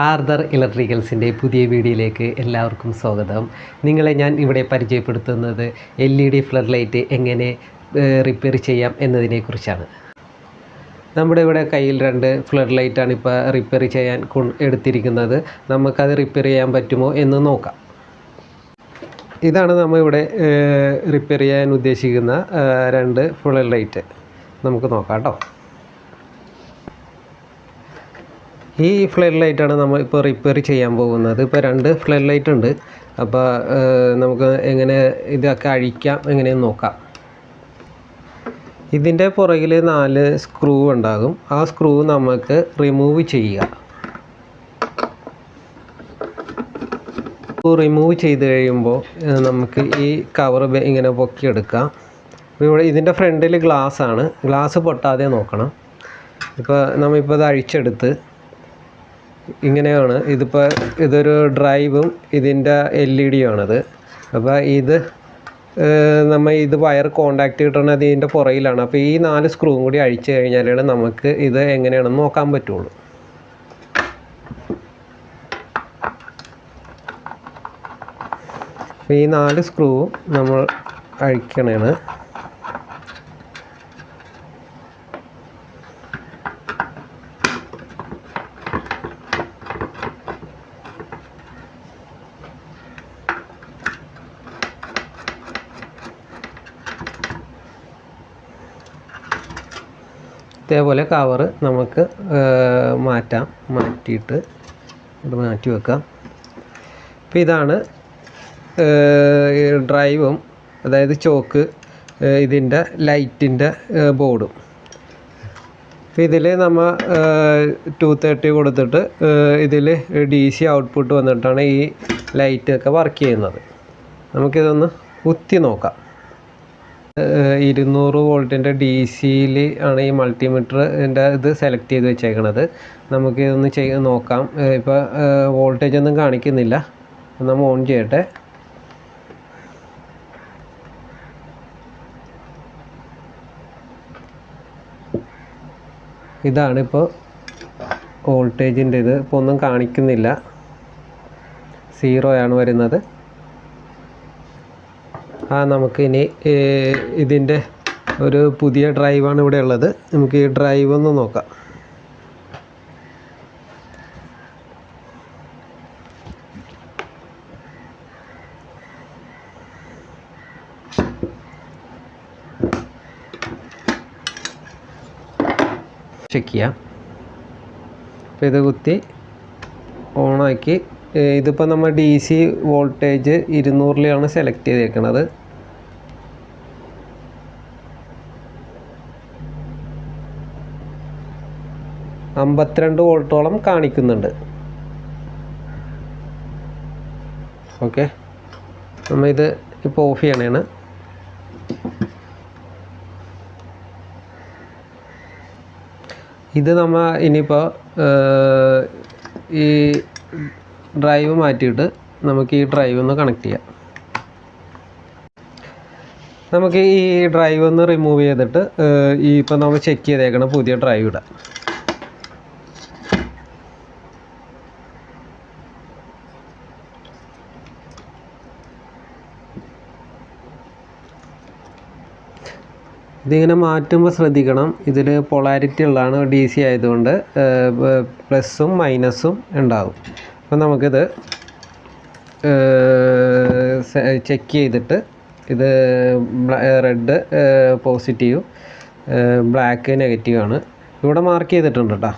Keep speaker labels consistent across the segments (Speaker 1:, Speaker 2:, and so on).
Speaker 1: Arthur ഇലക്ട്രിക്കൽസിൻ്റെ പുതിയ വീഡിയോയിലേക്ക് എല്ലാവർക്കും സ്വാഗതം. നിങ്ങളെ ഞാൻ ഇവിടെ പരിചയപ്പെടുത്തുന്നത് LED ഫ്ലഡ് ലൈറ്റ് എങ്ങനെ റിപ്പയർ ചെയ്യാം എന്നതിനെക്കുറിച്ചാണ്. നമ്മുടെ ഇവിടെ കയ്യിൽ 2 ഫ്ലഡ് ലൈറ്റാണ് ഇപ്പോൾ റിപ്പയർ ചെയ്യാൻ എടുത്തിരിക്കുന്നത്. നമുക്കത് റിപ്പയർ ചെയ്യാൻ പറ്റുമോ എന്ന് നോക്കാം. ഇതാണ് നമ്മളിവിടെ റിപ്പയർ ചെയ്യാൻ ഉദ്ദേശിക്കുന്ന 2 ഫ്ലഡ് ലൈറ്റ്. നമുക്ക് നോക്കാം കേട്ടോ. ഈ ഫ്ലഡ് ലൈറ്റാണ് നമ്മൾ ഇപ്പോൾ റിപ്പയർ ചെയ്യാൻ പോകുന്നത്. ഇപ്പോൾ 2 ഫ്ലഡ് ലൈറ്റ് ഉണ്ട്. അപ്പോൾ നമുക്ക് എങ്ങനെ ഇതൊക്കെ അഴിക്കാം എങ്ങനെയെന്ന് നോക്കാം. ഇതിൻ്റെ പുറകിൽ 4 സ്ക്രൂ ഉണ്ടാകും. ആ സ്ക്രൂ നമുക്ക് റിമൂവ് ചെയ്യുക. റിമൂവ് ചെയ്ത് കഴിയുമ്പോൾ നമുക്ക് ഈ കവർ ഇങ്ങനെ പൊക്കിയെടുക്കാം. ഇവിടെ ഇതിൻ്റെ ഫ്രണ്ടിൽ ഗ്ലാസ് ആണ്. ഗ്ലാസ് പൊട്ടാതെ നോക്കണം. ഇപ്പോൾ നമ്മളിപ്പോൾ ഇത് അഴിച്ചെടുത്ത് ഇങ്ങനെയാണ്. ഇതൊരു ഡ്രൈവും ഇതിൻ്റെ LED ആണത്. അപ്പോൾ ഇത് വയർ കോണ്ടാക്റ്റ് കിട്ടുന്നത് ഇതിൻ്റെ പുറകിലാണ്. അപ്പോൾ ഈ 4 സ്ക്രൂവും കൂടി അഴിച്ചു കഴിഞ്ഞാലാണ് നമുക്ക് ഇത് എങ്ങനെയാണെന്ന് നോക്കാൻ പറ്റുള്ളൂ. അപ്പോൾ ഈ 4 സ്ക്രൂവും നമ്മൾ അഴിക്കണേണ്. ഇതേപോലെ കവർ നമുക്ക് മാറ്റിയിട്ട് ഇത് മാറ്റി വെക്കാം. അപ്പോൾ ഇതാണ് ഡ്രൈവും, അതായത് ചോക്ക്, ഇതിൻ്റെ ലൈറ്റിൻ്റെ ബോർഡും. അപ്പോൾ ഇതിൽ നമ്മൾ 230 കൊടുത്തിട്ട് ഇതിൽ DC ഔട്ട്പുട്ട് വന്നിട്ടാണ് ഈ ലൈറ്റൊക്കെ വർക്ക് ചെയ്യുന്നത്. നമുക്കിതൊന്ന് കുത്തി നോക്കാം. 200 വോൾട്ടിൻ്റെ DC-യിൽ ആണ് ഈ മൾട്ടിമീറ്ററിൻ്റെ ഇത് സെലക്ട് ചെയ്ത് വെച്ചേക്കണത്. നമുക്കിതൊന്ന് ചെയ്ത് നോക്കാം. ഇപ്പോൾ വോൾട്ടേജ് ഒന്നും കാണിക്കുന്നില്ല. നമ്മൾ ഓൺ ചെയ്യട്ടെ. ഇതാണിപ്പോൾ വോൾട്ടേജിൻ്റെ ഇത്. ഇപ്പോൾ ഒന്നും കാണിക്കുന്നില്ല, 0 ആണ് വരുന്നത്. നമുക്കിനി ഇതിൻ്റെ ഒരു പുതിയ ഡ്രൈവാണ് ഇവിടെ ഉള്ളത്. നമുക്ക് ഈ ഡ്രൈവ് ഒന്ന് നോക്കാം. ചെക്ക് ചെയ്യാം. അപ്പോൾ ഇത് കുത്തി ഓണാക്കി. ഇതിപ്പോൾ നമ്മൾ DC വോൾട്ടേജ് 200-ലാണ് സെലക്ട് ചെയ്തേക്കുന്നത്. $52 വോൾട്ടോളം കാണിക്കുന്നുണ്ട്. ഓക്കെ, നമ്മൾ ഇത് ഇപ്പോൾ ഓഫ് ചെയ്യണേണ്. ഇത് നമ്മൾ ഇനിയിപ്പോൾ ഈ ഡ്രൈവ് മാറ്റിയിട്ട് നമുക്ക് ഈ ഡ്രൈവ് ഒന്ന് കണക്ട് ചെയ്യാം. നമുക്ക് ഈ ഡ്രൈവ് ഒന്ന് റിമൂവ് ചെയ്തിട്ട് ഇപ്പോൾ നമ്മൾ ചെക്ക് ചെയ്തേക്കണം പുതിയ ഡ്രൈവ് ഇടാം. ഇതിങ്ങനെ മാറ്റുമ്പോൾ ശ്രദ്ധിക്കണം. ഇതിൽ പൊളാരിറ്റി ഉള്ളതാണ്. DC ആയതുകൊണ്ട് പ്ലസും മൈനസും ഉണ്ടാകും. അപ്പോൾ നമുക്കിത് ചെക്ക് ചെയ്തിട്ട് ഇത് റെഡ് പോസിറ്റീവ്, ബ്ലാക്ക് നെഗറ്റീവ് ആണ്. ഇവിടെ മാർക്ക് ചെയ്തിട്ടുണ്ട് കേട്ടോ.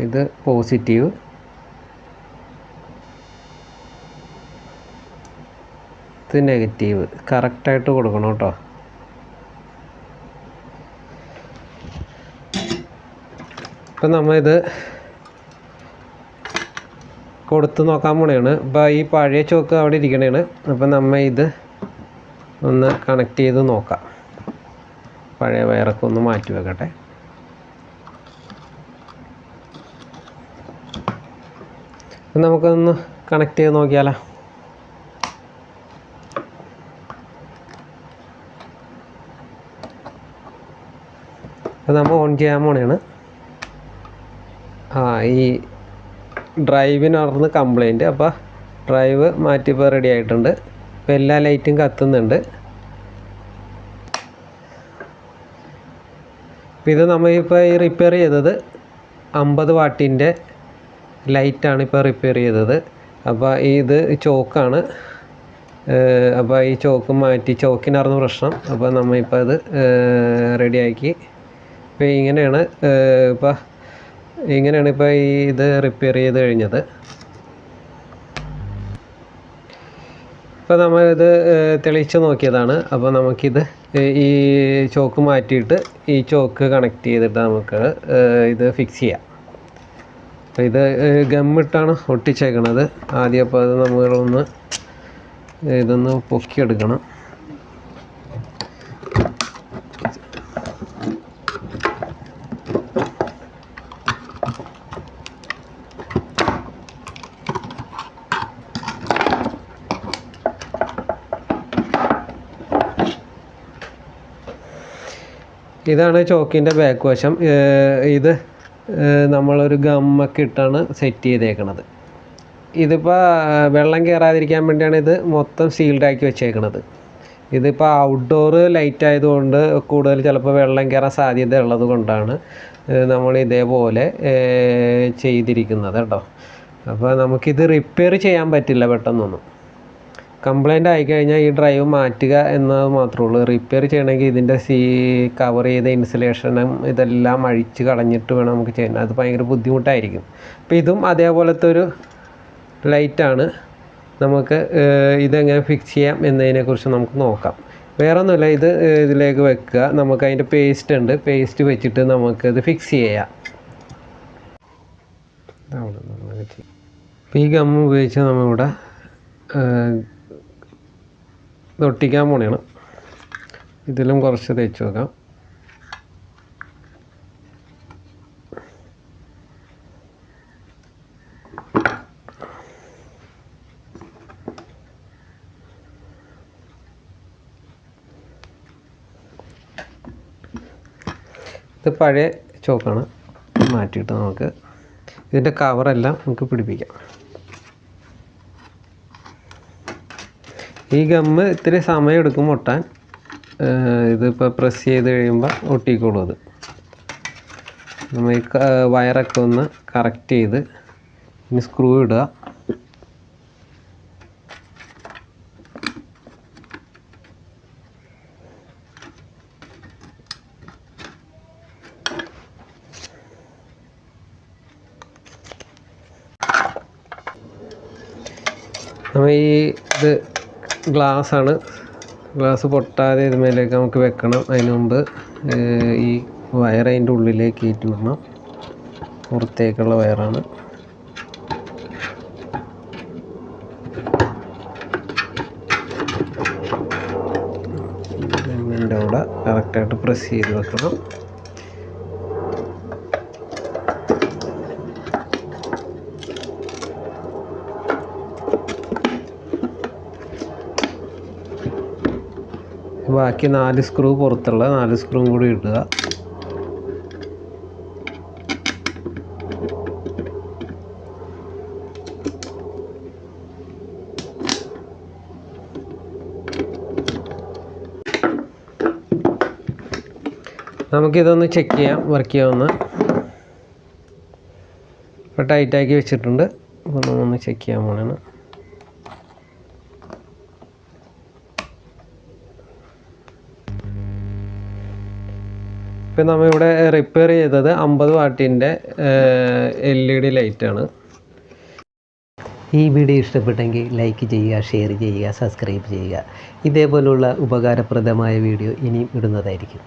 Speaker 1: ഇത് പോസിറ്റീവ്, ഇത് നെഗറ്റീവ്. കറക്റ്റായിട്ട് കൊടുക്കണം കേട്ടോ. ഇപ്പം നമ്മൾ ഇത് കൊടുത്ത് നോക്കാൻ പോണെയാണ്. ഇപ്പോൾ ഈ പഴയ ചോക്ക് അവിടെ ഇരിക്കണേണ്. അപ്പം നമ്മൾ ഇത് ഒന്ന് കണക്ട് ചെയ്ത് നോക്കാം. പഴയ വയറൊക്കെ ഒന്ന് മാറ്റി വെക്കട്ടെ. നമുക്കൊന്ന് കണക്ട് ചെയ്ത് നോക്കിയാലോ. അപ്പോൾ നമ്മൾ ഓൺ ചെയ്യാൻ പോണെയാണ്. ഈ ഡ്രൈവിനകർന്ന് കംപ്ലൈൻറ്റ്. അപ്പോൾ ഡ്രൈവ് മാറ്റിപ്പോൾ റെഡി ആയിട്ടുണ്ട്. ഇപ്പോൾ എല്ലാ ലൈറ്റും കത്തുന്നുണ്ട്. അപ്പോൾ ഇത് നമ്മളിപ്പോൾ ഈ റിപ്പയർ ചെയ്തത് 50 വാട്ടിൻ്റെ ലൈറ്റാണ് ഇപ്പോൾ റിപ്പയർ ചെയ്തത്. അപ്പോൾ ഇത് ചോക്കാണ്. അപ്പോൾ ഈ ചോക്ക് മാറ്റി, ചോക്കിനായിരുന്നു പ്രശ്നം. അപ്പോൾ നമ്മളിപ്പോൾ അത് റെഡിയാക്കി. ഇപ്പോൾ ഇങ്ങനെയാണ് ഇപ്പോൾ ഇത് റിപ്പയർ ചെയ്ത് കഴിഞ്ഞത്. ഇപ്പോൾ നമ്മളിത് തെളിയിച്ച് നോക്കിയതാണ്. അപ്പോൾ നമുക്കിത് ഈ ചോക്ക് മാറ്റിയിട്ട് ഈ ചോക്ക് കണക്ട് ചെയ്തിട്ട് നമുക്ക് ഇത് ഫിക്സ് ചെയ്യാം. അപ്പോൾ ഇത് ഗമ്മിട്ടാണ് ഒട്ടിച്ചേക്കണത് ആദ്യം. അപ്പോൾ അത് നമ്മളൊന്ന് ഇതൊന്ന് പൊക്കിയെടുക്കണം. ഇതാണ് ചോക്കിൻ്റെ ബാക്ക് വശം. ഇത് നമ്മളൊരു ഗമ്മൊക്കെ ഇട്ടാണ് സെറ്റ് ചെയ്തേക്കണത്. ഇതിപ്പോൾ വെള്ളം കയറാതിരിക്കാൻ വേണ്ടിയാണ് ഇത് മൊത്തം സീൽഡാക്കി വെച്ചേക്കണത്. ഇതിപ്പോൾ ഔട്ട്ഡോർ ലൈറ്റ് ആയതുകൊണ്ട് കൂടുതൽ ചിലപ്പോൾ വെള്ളം കയറാൻ സാധ്യത ഉള്ളത് കൊണ്ടാണ് നമ്മൾ ഇതേപോലെ ചെയ്തിരിക്കുന്നത് കേട്ടോ. അപ്പോൾ നമുക്കിത് റിപ്പയർ ചെയ്യാൻ പറ്റില്ല പെട്ടെന്നൊന്നും. കംപ്ലൈൻ്റ് ആയിക്കഴിഞ്ഞാൽ ഈ ഡ്രൈവ് മാറ്റുക എന്നത് മാത്രമേ ഉള്ളൂ. റിപ്പയർ ചെയ്യണമെങ്കിൽ ഇതിൻ്റെ കവർ ചെയ്ത ഇൻസുലേഷനും ഇതെല്ലാം അഴിച്ച് കളഞ്ഞിട്ട് വേണം നമുക്ക് ചെയ്യാൻ. അത് ഭയങ്കര ബുദ്ധിമുട്ടായിരിക്കും. അപ്പോൾ ഇതും അതേപോലത്തെ ഒരു ലൈറ്റാണ്. നമുക്ക് ഇതെങ്ങനെ ഫിക്സ് ചെയ്യാം എന്നതിനെക്കുറിച്ച് നമുക്ക് നോക്കാം. വേറെ ഒന്നുമില്ല, ഇത് ഇതിലേക്ക് വെക്കുക. നമുക്ക് അതിൻ്റെ പേസ്റ്റ് ഉണ്ട്. പേസ്റ്റ് വെച്ചിട്ട് നമുക്കിത് ഫിക്സ് ചെയ്യാം. അപ്പോൾ ഈ ഗം ഉപയോഗിച്ച് നമ്മളിവിടെ ഒട്ടിക്കാൻ പോണെയാണ്. ഇതിലും കുറച്ച് തേച്ച് വെക്കാം. ഇത് പഴയ ചോക്കാണ്. മാറ്റിയിട്ട് നമുക്ക് ഇതിൻ്റെ കവറെല്ലാം നമുക്ക് പിടിപ്പിക്കാം. ഈ ഗമ്മ് ഇത്തിരി സമയം എടുക്കും ഒട്ടാൻ. ഇതിപ്പോൾ പ്രസ് ചെയ്ത് കഴിയുമ്പോൾ ഒട്ടിക്കോളും. അത് നമ്മൾ ഈ വയറൊക്കെ ഒന്ന് കറക്റ്റ് ചെയ്ത് ഇനി സ്ക്രൂ ഇടുക. നമ്മൾ ഇത് ഗ്ലാസ്സാണ്. ഗ്ലാസ് പൊട്ടാതെ ഇതുമേലേക്ക് നമുക്ക് വെക്കണം. അതിന് മുമ്പ് ഈ വയർ അതിൻ്റെ ഉള്ളിലേക്ക് കയറ്റി വിടണം. പുറത്തേക്കുള്ള വയറാണ്. ഇതിൻ്റെ അവിടെ കറക്റ്റായിട്ട് പ്രസ് ചെയ്ത് വെക്കണം. ബാക്കി 4 സ്ക്രൂ പുറത്തുള്ള 4 സ്ക്രൂവും കൂടി ഇടുക. നമുക്കിതൊന്ന് ചെക്ക് ചെയ്യാം വർക്ക് ചെയ്യാമെന്ന്. ഇപ്പോൾ ടൈറ്റാക്കി വെച്ചിട്ടുണ്ട്. അപ്പോൾ നമ്മളൊന്ന് ചെക്ക് ചെയ്യാൻ പോകണം. ഇപ്പം നമ്മളിവിടെ റിപ്പയർ ചെയ്തത് 50 വാട്ടിൻ്റെ LED ലൈറ്റാണ്. ഈ വീഡിയോ ഇഷ്ടപ്പെട്ടെങ്കിൽ ലൈക്ക് ചെയ്യുക, ഷെയർ ചെയ്യുക, സബ്സ്ക്രൈബ് ചെയ്യുക. ഇതേപോലുള്ള ഉപകാരപ്രദമായ വീഡിയോ ഇനിയും ഇടുന്നതായിരിക്കും.